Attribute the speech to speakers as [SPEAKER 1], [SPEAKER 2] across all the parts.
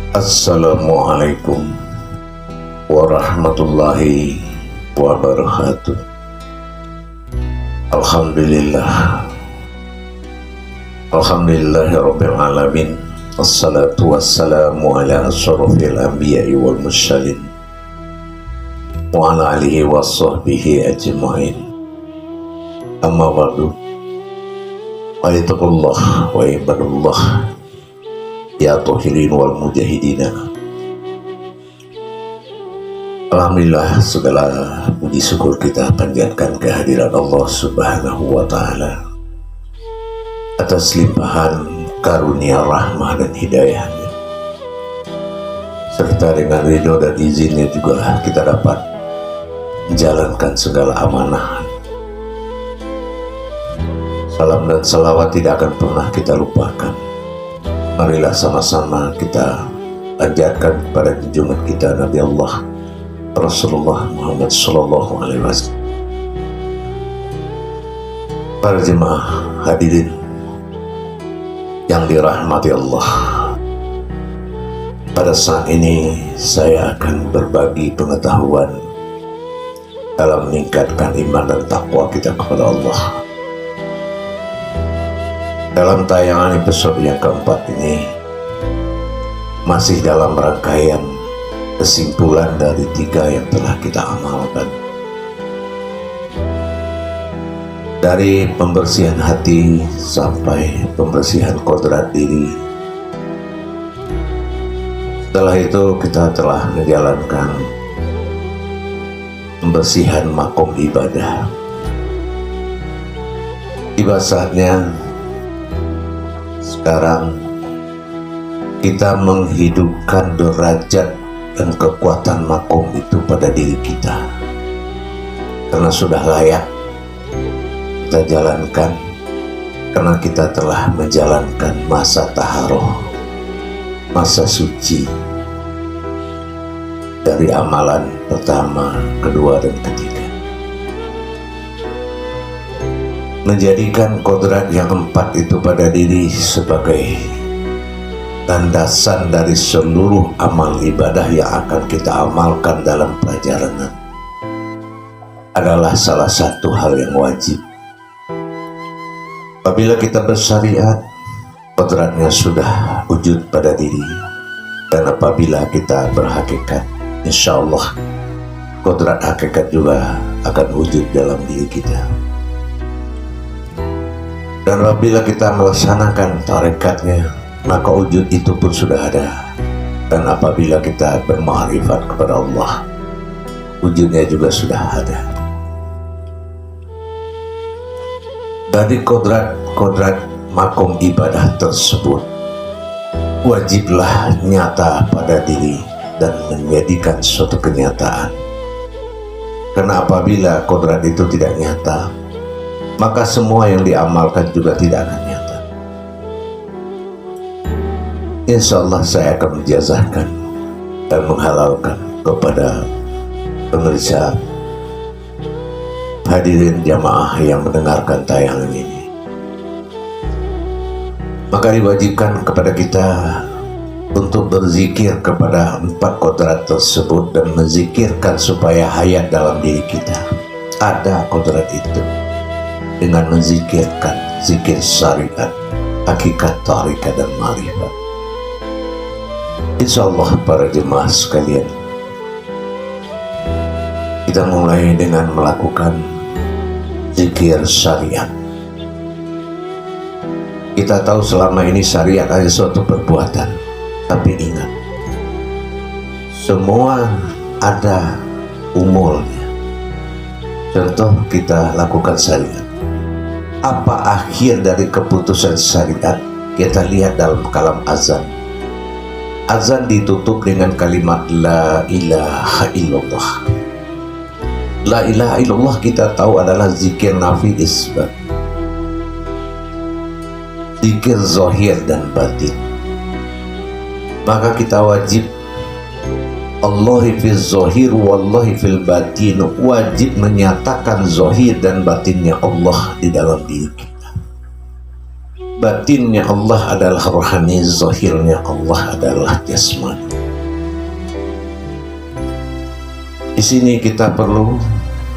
[SPEAKER 1] Assalamualaikum warahmatullahi wabarakatuh. Alhamdulillah, Alhamdulillahirabbil alamin. Assalatu wassalamu ala asyrafil anbiya'i wal mursalin wa ala alihi washabbihi ajma'in. Amma ba'du. Wa'itakullah wa ibadullah ya tohirin wal mujahidina. Alhamdulillah, segala puji syukur kita panjatkan kehadiran Allah Subhanahu wa Ta'ala atas limpahan karunia, rahmah dan hidayahnya, serta dengan ridho dan izinnya juga kita dapat menjalankan segala amanah. Salam dan salawat tidak akan pernah kita lupakan. Marilah sama-sama kita panjatkan kepada junjungan kita Nabi Allah Rasulullah Muhammad Sallallahu Alaihi Wasallam. Para jemaah hadirin yang dirahmati Allah, pada saat ini saya akan berbagi pengetahuan dalam meningkatkan iman dan takwa kita kepada Allah. Dalam tayangan episode yang keempat ini masih dalam rangkaian kesimpulan dari 3 yang telah kita amalkan, dari pembersihan hati sampai pembersihan kodrat diri. Setelah itu kita telah menjalankan pembersihan makom ibadah. Tiba saatnya sekarang kita menghidupkan derajat dan kekuatan makom itu pada diri kita, karena sudah layak kita jalankan, karena kita telah menjalankan masa taharoh, masa suci dari amalan pertama, kedua, dan ketiga. Menjadikan kodrat yang 4 itu pada diri sebagai landasan dari seluruh amal ibadah yang akan kita amalkan dalam perjalanan adalah salah satu hal yang wajib. Apabila kita bersyariat, kodratnya sudah wujud pada diri, dan apabila kita berhakikat, insya Allah kodrat hakikat juga akan wujud dalam diri kita. Dan apabila kita melaksanakan tarekatnya, maka wujud itu pun sudah ada. Dan apabila kita bermakrifat kepada Allah, wujudnya juga sudah ada. Dari kodrat makom ibadah tersebut wajiblah nyata pada diri dan menjadikan suatu kenyataan. Karena apabila kodrat itu tidak nyata, maka semua yang diamalkan juga tidak akan nyata. Insya Allah saya akan menjazahkan dan menghalalkan kepada pemirsa hadirin jamaah yang mendengarkan tayangan ini. Maka diwajibkan kepada kita untuk berzikir kepada 4 kodrat tersebut dan menzikirkan supaya hayat dalam diri kita ada kodrat itu, dengan menzikirkan zikir syariat, hakikat, tarikat, dan ma'rifat. Insyaallah para jemaah sekalian, kita mulai dengan melakukan zikir syariat. Kita tahu selama ini syariat hanya suatu perbuatan, tapi ingat, semua ada umurnya. Contoh, kita lakukan syariat. Apa akhir dari keputusan syariat? Kita lihat dalam kalam azan. Azan ditutup dengan kalimat La ilaha illallah. La ilaha illallah kita tahu adalah zikir nafi isbat, zikir zahir dan batin. Maka kita wajib Allahi fil zahir wallahi fil batin, wajib menyatakan zahir dan batinnya Allah di dalam diri kita. batinnya Allah adalah rohani, zahirnya Allah adalah jasmani. Di sini kita perlu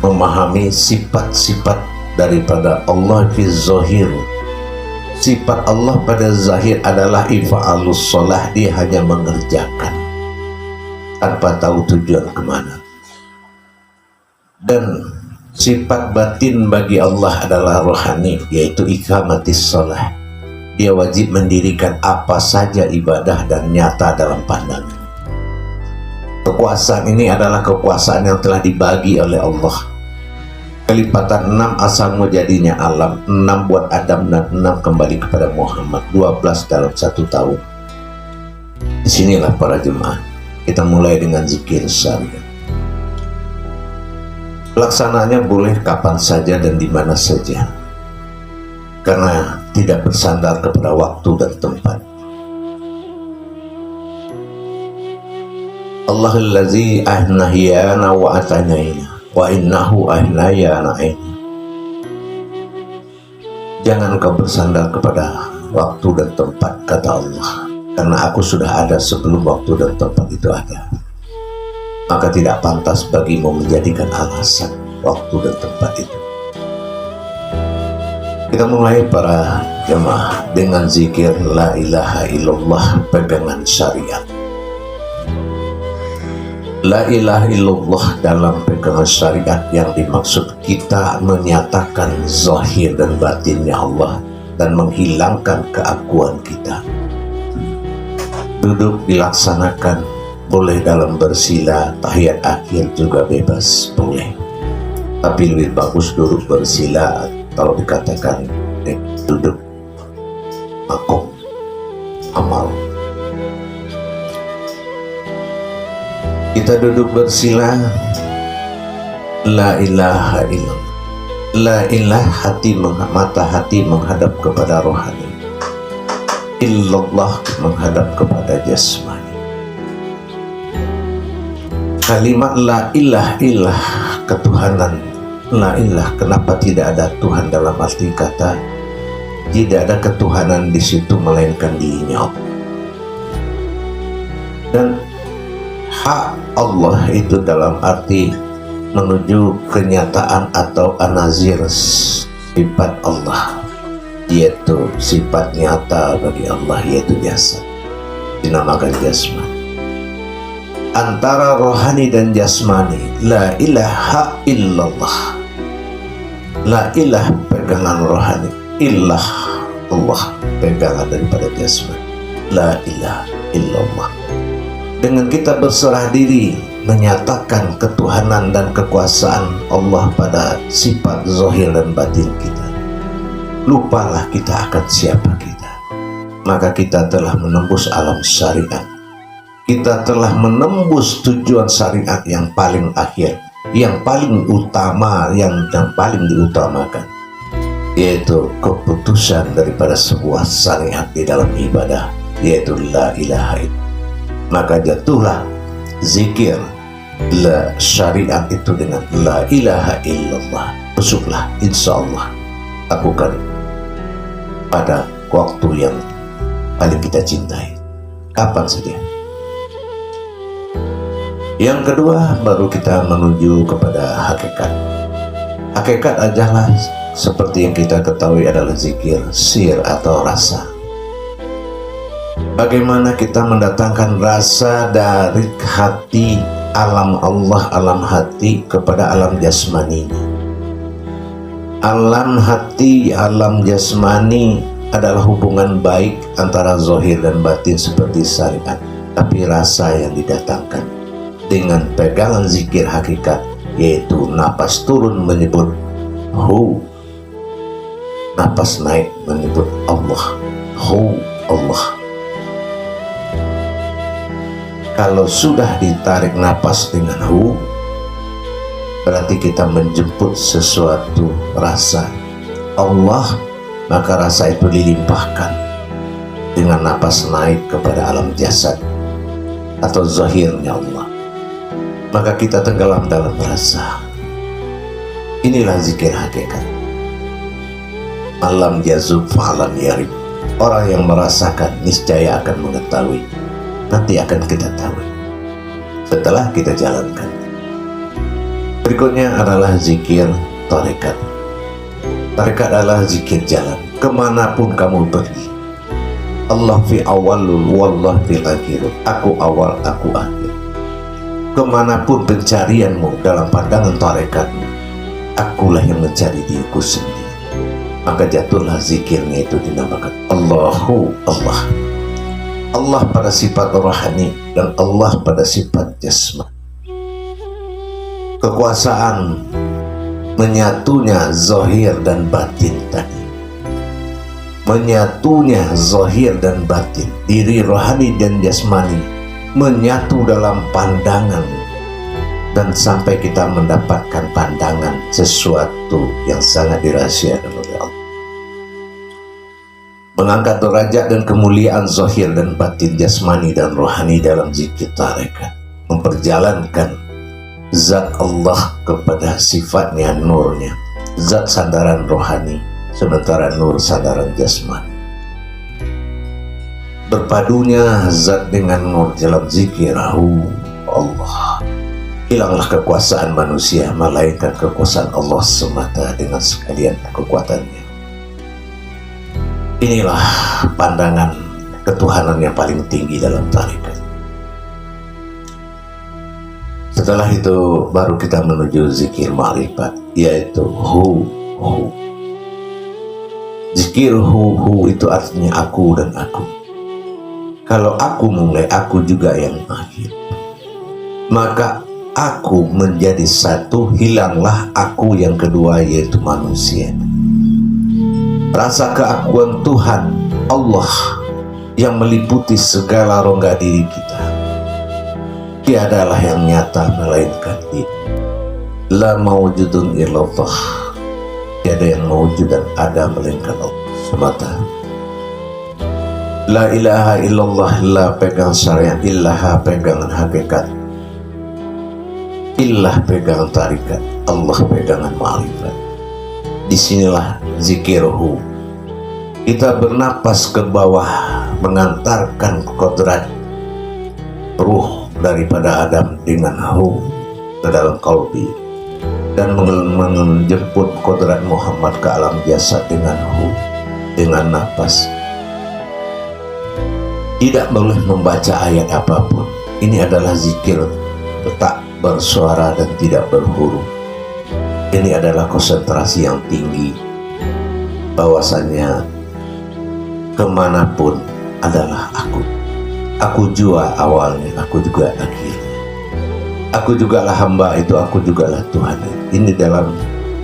[SPEAKER 1] memahami sifat-sifat daripada Allah fi zahir. Sifat Allah pada zahir adalah ifa'alus sholah, dia hanya mengerjakan tanpa tahu tujuan kemana. Dan sifat batin bagi Allah adalah rohani, yaitu iqamatis sholah. Dia wajib mendirikan apa saja ibadah dan nyata dalam pandangan. Kekuasaan ini adalah kekuasaan yang telah dibagi oleh Allah. Kelipatan 6 asal jadinya alam, 6 buat Adam dan 6 kembali kepada Muhammad, 12 dalam 1 tahun. Disinilah para jemaah, kita mulai dengan zikir syariat. Pelaksananya boleh kapan saja dan di mana saja, karena tidak bersandar kepada waktu dan tempat. Allahullazi ahnahiyana wa atanaina wa innahu ahnayana aina. Jangan kau bersandar kepada waktu dan tempat, kata Allah, karena aku sudah ada sebelum waktu dan tempat itu ada. Maka tidak pantas bagimu menjadikan alasan waktu dan tempat itu. Kita mulai para jemaah dengan zikir la ilaha illallah, pegangan syariat. La ilaha illallah dalam pegangan syariat yang dimaksud kita menyatakan zahir dan batinnya Allah dan menghilangkan keakuan kita. Duduk dilaksanakan, boleh dalam bersila, tahiyat akhir juga bebas, boleh. Tapi lebih bagus duduk bersila, kalau dikatakan duduk makom amal. Kita duduk bersila, la ilaha illallah. La ilah, hati mata hati menghadap kepada rohani. Illallah menghadap kepada jasmani. Kalimat la ilah, ilah ketuhanan. La ilah, kenapa tidak ada Tuhan dalam arti kata tidak ada ketuhanan di situ melainkan dirinya. Dan hak Allah itu dalam arti menuju kenyataan atau anazir sifat Allah, yaitu sifat nyata bagi Allah, yaitu jasad, dinamakan jasmani. Antara rohani dan jasmani, la ilaha illallah. La ilah pegangan rohani, ilah Allah pegangan daripada jasmani. La ilaha illallah. Dengan kita berserah diri menyatakan ketuhanan dan kekuasaan Allah pada sifat zahir dan batin kita, lupalah kita akan siapa kita. Maka kita telah menembus alam syariat. Kita telah menembus tujuan syariat yang paling akhir, yang paling utama, yang paling diutamakan, yaitu keputusan daripada sebuah syariat di dalam ibadah, yaitu la ilaha illallah. Maka jatuhlah zikir la syariat itu dengan la ilaha illallah. Besoklah insya Allah lakukan pada waktu yang paling kita cintai, kapan saja. Yang kedua, baru kita menuju kepada hakikat. Hakikat adalah seperti yang kita ketahui adalah zikir sir atau rasa. Bagaimana kita mendatangkan rasa dari hati alam Allah, alam hati kepada alam jasmani. Alam hati, alam jasmani adalah hubungan baik antara zahir dan batin seperti syariat. Tapi rasa yang didatangkan dengan pegangan zikir hakikat, yaitu napas turun menyebut hu, napas naik menyebut Allah, hu Allah. Kalau sudah ditarik napas dengan hu, berarti kita menjemput sesuatu rasa Allah, maka rasa itu dilimpahkan dengan napas naik kepada alam jasad atau zahirnya Allah. Maka kita tenggelam dalam rasa. Inilah zikir hakikat. Alam jazub fa'alam yarib. Orang yang merasakan niscaya akan mengetahui. Nanti akan kita tahu setelah kita jalankan. Berikutnya adalah zikir tarekat. Tarekat adalah zikir jalan kemanapun kamu pergi. Allah fi awalul wallah fil akhir. Aku awal, aku akhir. Kemanapun pencarianmu dalam pandangan tarekatmu, akulah yang mencari diriku sendiri. Maka jatuhlah zikirnya itu dinamakan Allahu Allah. Allah pada sifat rohani dan Allah pada sifat jasmani. Kekuasaan menyatunya zahir dan batin tadi. Menyatunya zahir dan batin, diri rohani dan jasmani menyatu dalam pandangan, dan sampai kita mendapatkan pandangan sesuatu yang sangat dirahasiakan oleh Allah. Mengangkat derajat dan kemuliaan zahir dan batin, jasmani dan rohani dalam zikir tarekat, memperjalankan zat Allah kepada sifatnya nurnya, zat sandaran rohani, sementara nur sandaran jasmani. Berpadunya zat dengan nur dalam zikir Allah. Hilanglah kekuasaan manusia, melainkan kekuasaan Allah semata dengan sekalian kekuatannya. Inilah pandangan ketuhanan yang paling tinggi dalam tarekat. Setelah itu baru kita menuju zikir ma'rifat, yaitu hu. Zikir hu itu artinya aku dan aku. Kalau aku mulai, aku juga yang akhir. Maka aku menjadi satu, hilanglah aku yang kedua, yaitu manusia. Rasa keakuan Tuhan Allah yang meliputi segala rongga diri kita, tiadalah yang nyata melainkan Dia. La mawjudun illallah, tiada yang mawjud dan ada melainkan Allah semata. La ilaha illallah, la pegang syariat, illah pegangan hakikat, illah pegangan tarikat, Allah pegangan ma'rifat. Disinilah zikirhu. Kita bernapas ke bawah, mengantarkan kodrat ruh daripada Adam dengan hu ke dalam qalbi, dan menjemput kodrat Muhammad ke alam jasad dengan hu, dengan nafas. Tidak boleh membaca ayat apapun. Ini adalah zikir tak bersuara dan tidak berhuruf. Ini adalah konsentrasi yang tinggi, bahwasannya kemanapun adalah aku. Aku jua awalnya, aku juga akhirnya. Aku jugalah hamba itu, aku jugalah Tuhan. Ini dalam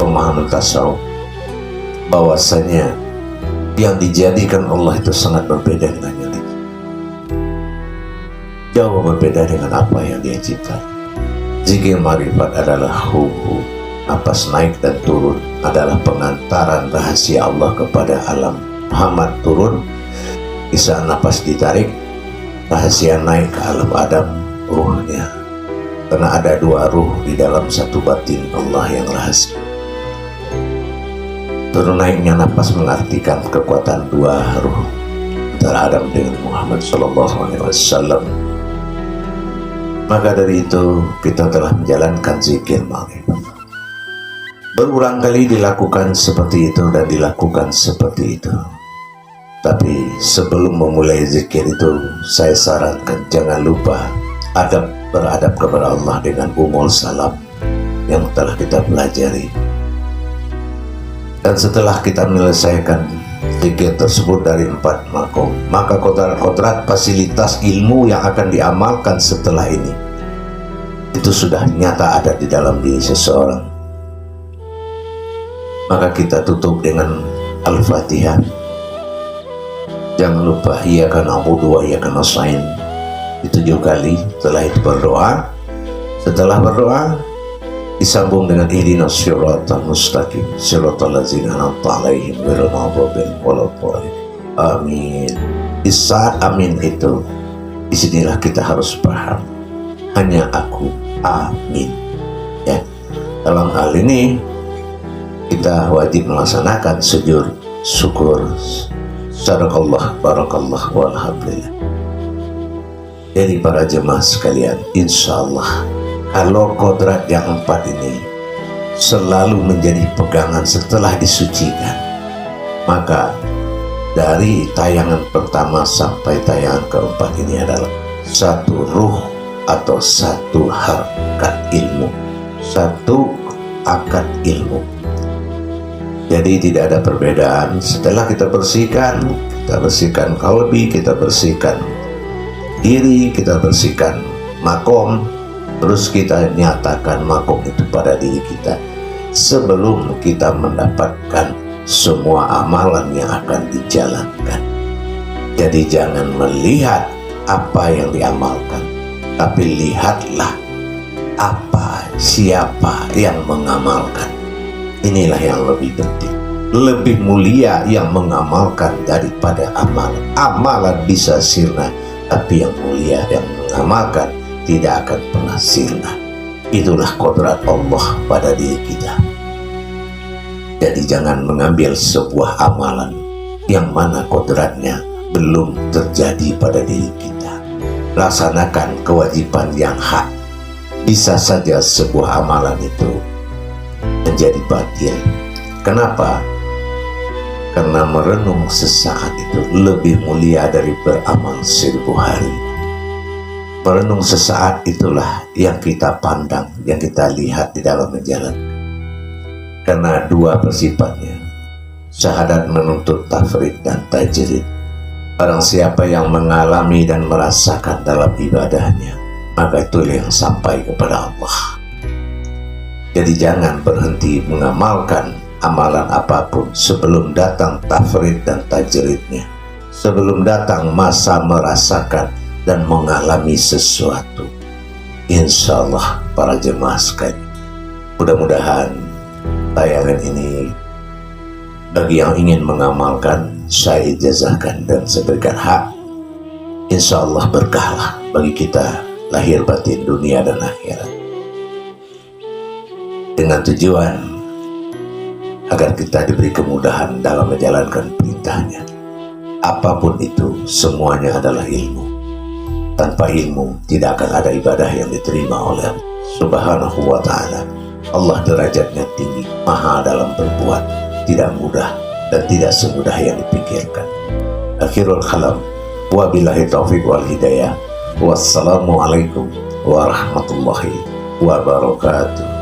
[SPEAKER 1] pemahaman tasawuf, bahwasanya yang dijadikan Allah itu sangat berbeda dengan yang lain. Jauh berbeda dengan apa yang Dia cipta. Zikir marifat adalah hu. Napas naik dan turun adalah pengantaran rahasia Allah kepada alam. Muhammad turun, bisa napas ditarik, rahasia naik ke alam Adam, ruhnya. Karena ada dua ruh di dalam satu batin Allah yang rahasia. Turun naiknya napas mengartikan kekuatan dua ruh antara Adam dengan Muhammad SAW. Maka dari itu kita telah menjalankan zikir ma'rifat. Berulang kali dilakukan seperti itu dan dilakukan seperti itu. Tapi sebelum memulai zikir itu, saya sarankan jangan lupa beradab kepada Allah dengan umul salam yang telah kita pelajari. Dan setelah kita menyelesaikan zikir tersebut dari 4 makom, maka kodrat fasilitas ilmu yang akan diamalkan setelah ini itu sudah nyata ada di dalam diri seseorang. Maka kita tutup dengan Al-Fatihah. Jangan lupa iyyaka na'budu wa iyyaka nasta'in, 7 kali. Setelah itu berdoa. Setelah berdoa disambung dengan ihdinas siratal mustaqim siratal ladzina an'amta 'alaihim ghairil maghdubi 'alaihim. Amin. Di saat amin itu, disinilah kita harus paham, hanya aku, amin. Ya, dalam hal ini kita wajib melaksanakan sujud syukur Sadaqallah, barakallah, walhamdulillah. Jadi para jemaah sekalian, insya Allah kalau kodrat yang 4 ini selalu menjadi pegangan setelah disucikan, maka dari tayangan pertama sampai tayangan keempat ini adalah satu ruh atau satu harkat ilmu, satu akad ilmu. Jadi tidak ada perbedaan. Setelah kita bersihkan qalbi, kita bersihkan diri, kita bersihkan makom, terus kita nyatakan makom itu pada diri kita sebelum kita mendapatkan semua amalan yang akan dijalankan. Jadi jangan melihat apa yang diamalkan, tapi lihatlah apa, siapa yang mengamalkan. Inilah yang lebih penting. Lebih mulia yang mengamalkan daripada amalan. Amalan bisa sirna, tapi yang mulia yang mengamalkan tidak akan pernah sirna. Itulah kodrat Allah pada diri kita. Jadi jangan mengambil sebuah amalan yang mana kodratnya belum terjadi pada diri kita. Laksanakan kewajiban yang hak. Bisa saja sebuah amalan itu menjadi batil. Kenapa? Karena merenung sesaat itu lebih mulia dari beramal 1000 hari. Merenung sesaat itulah yang kita pandang, yang kita lihat di dalam menjalankan. Karena dua bersifatnya, syahadat menuntut tafrid dan tajrid. Barang siapa yang mengalami dan merasakan dalam ibadahnya, maka itu yang sampai kepada Allah. Jadi jangan berhenti mengamalkan amalan apapun sebelum datang tafrid dan tajridnya, sebelum datang masa merasakan dan mengalami sesuatu. Insya Allah para jemaah sekalian, mudah-mudahan tayangan ini bagi yang ingin mengamalkan saya ijazahkan dan saya berikan hak. Insya Allah berkahlah bagi kita lahir batin dunia dan akhirat, dengan tujuan agar kita diberi kemudahan dalam menjalankan perintahnya. Apapun itu, semuanya adalah ilmu. Tanpa ilmu tidak akan ada ibadah yang diterima oleh Allah Subhanahu wa ta'ala. Allah derajatnya tinggi, maha dalam berbuat, tidak mudah dan tidak semudah yang dipikirkan. Akhirul kalam, wabillahi taufiq wal hidayah. Wassalamualaikum warahmatullahi wabarakatuh.